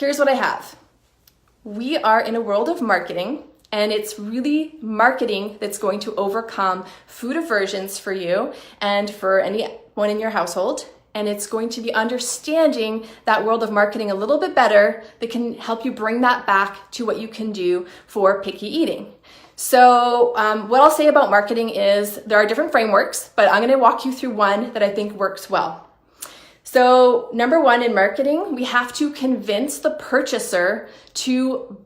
here's what I have. We are in a world of marketing, and it's really marketing that's going to overcome food aversions for you and for anyone in your household. And it's going to be understanding that world of marketing a little bit better that can help you bring that back to what you can do for picky eating. So what I'll say about marketing is there are different frameworks, but I'm going to walk you through one that I think works well. So number one, in marketing, we have to convince the purchaser to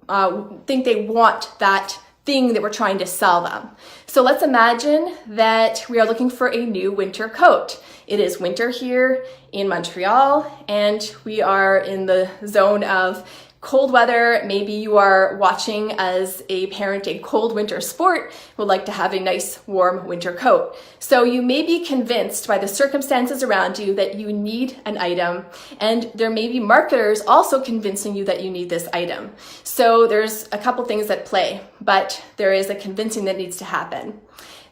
think they want that thing that we're trying to sell them. So let's imagine that we are looking for a new winter coat. It is winter here in Montreal, and we are in the zone of cold weather. Maybe you are watching as a parent a cold winter sport, would like to have a nice warm winter coat. So you may be convinced by the circumstances around you that you need an item, and there may be marketers also convincing you that you need this item. So there's a couple things at play, but there is a convincing that needs to happen.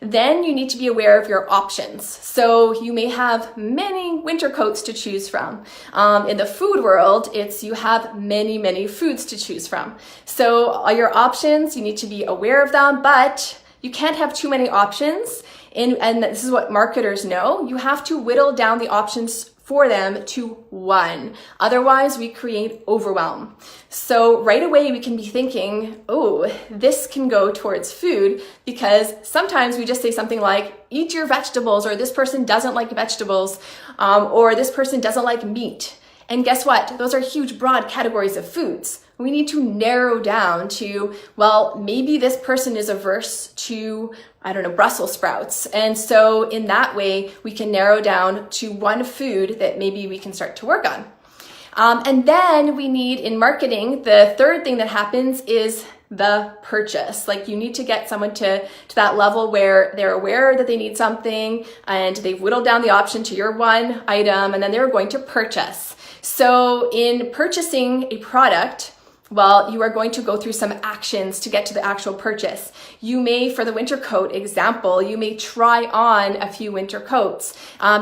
Then you need to be aware of your options. So you may have many winter coats to choose from. In the food world, you have many foods to choose from. So all your options, you need to be aware of them, but you can't have too many options. And this is what marketers know. You have to whittle down the options for them to one. Otherwise, we create overwhelm. So right away, we can be thinking, oh, this can go towards food, because sometimes we just say something like, eat your vegetables, or this person doesn't like vegetables, or this person doesn't like meat. And guess what? Those are huge, broad categories of foods. We need to narrow down to, well, maybe this person is averse to, Brussels sprouts. And so in that way, we can narrow down to one food that maybe we can start to work on. And then we need, in marketing, the third thing that happens is the purchase. Like, you need to get someone to that level where they're aware that they need something and they've whittled down the option to your one item, and then they're going to purchase. So in purchasing a product, well, you are going to go through some actions to get to the actual purchase. You may, for the winter coat example, you may try on a few winter coats.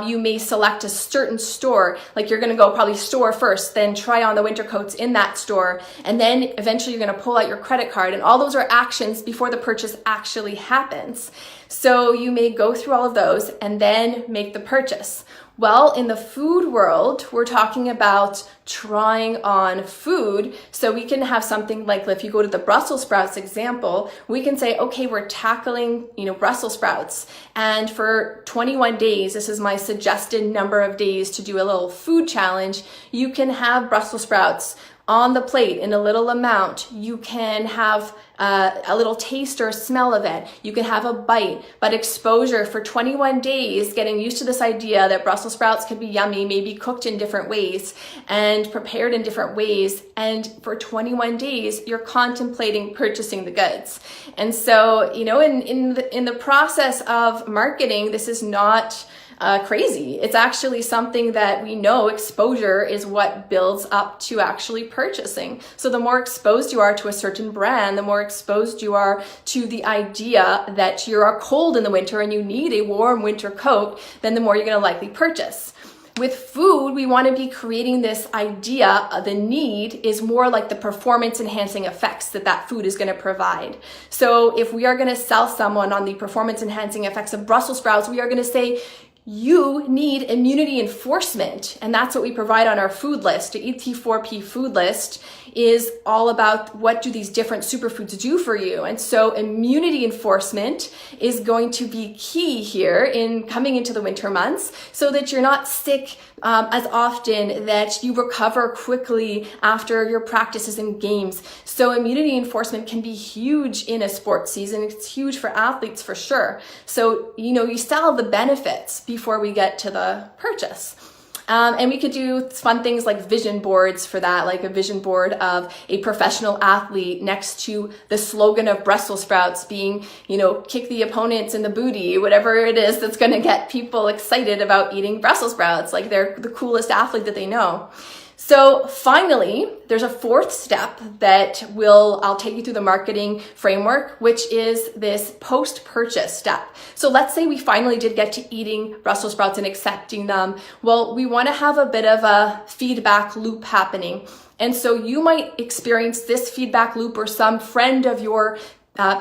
You may select a certain store, like you're going to go probably store first, then try on the winter coats in that store, and then eventually you're going to pull out your credit card, and all those are actions before the purchase actually happens. So you may go through all of those and then make the purchase. Well, in the food world, we're talking about trying on food. So we can have something like, if you go to the Brussels sprouts example, we can say, okay, we're tackling, Brussels sprouts. And for 21 days, this is my suggested number of days to do a little food challenge. You can have Brussels sprouts on the plate in a little amount. You can have a little taste or smell of it. You can have a bite, but exposure for 21 days, getting used to this idea that Brussels sprouts can be yummy, maybe cooked in different ways and prepared in different ways. And for 21 days, you're contemplating purchasing the goods. And so, in the process of marketing, this is not crazy. It's actually something that we know exposure is what builds up to actually purchasing. So the more exposed you are to a certain brand, the more exposed you are to the idea that you're cold in the winter and you need a warm winter coat, then the more you're going to likely purchase. With food, we want to be creating this idea. The need is more like the performance enhancing effects that food is going to provide. So if we are going to sell someone on the performance enhancing effects of Brussels sprouts, we are going to say, you need immunity enforcement, and that's what we provide on our food list. The ET4P food list is all about what do these different superfoods do for you. And so immunity enforcement is going to be key here in coming into the winter months, so that you're not sick as often, that you recover quickly after your practices and games. So immunity enforcement can be huge in a sports season. It's huge for athletes for sure. So, you sell the benefits before we get to the purchase. And we could do fun things like vision boards for that, like a vision board of a professional athlete next to the slogan of Brussels sprouts being, kick the opponents in the booty, whatever it is that's going to get people excited about eating Brussels sprouts, like they're the coolest athlete that they know. So finally, there's a fourth step that I'll take you through the marketing framework, which is this post-purchase step. So let's say we finally did get to eating Brussels sprouts and accepting them. Well, we want to have a bit of a feedback loop happening. And so you might experience this feedback loop, or some friend of your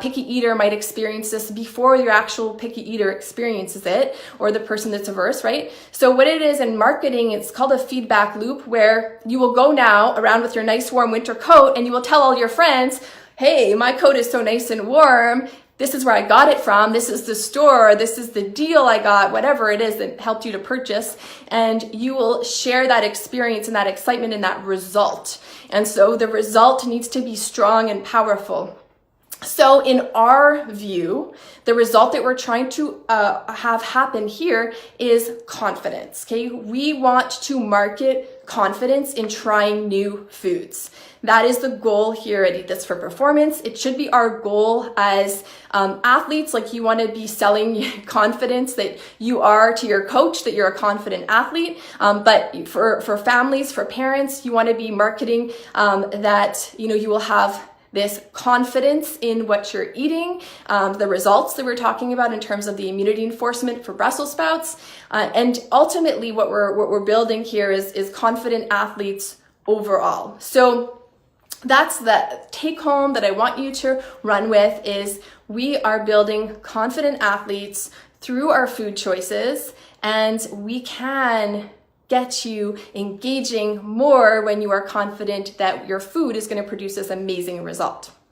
picky eater might experience this before your actual picky eater experiences it, or the person that's averse, right? So what it is in marketing, it's called a feedback loop, where you will go now around with your nice warm winter coat and you will tell all your friends, hey, my coat is so nice and warm. This is where I got it from. This is the store. This is the deal I got, whatever it is that helped you to purchase. And you will share that experience and that excitement and that result. And so the result needs to be strong and powerful. So in our view, the result that we're trying to have happen here is confidence, okay? We want to market confidence in trying new foods. That is the goal here at Eat This for Performance. It should be our goal as athletes. Like, you want to be selling confidence that you are to your coach, that you're a confident athlete. But for families, for parents, you want to be marketing that, you will have this confidence in what you're eating, the results that we're talking about in terms of the immunity enforcement for Brussels sprouts, and ultimately what we're building here is confident athletes overall. So that's the take home that I want you to run with, is we are building confident athletes through our food choices, and we can get you engaging more when you are confident that your food is going to produce this amazing result.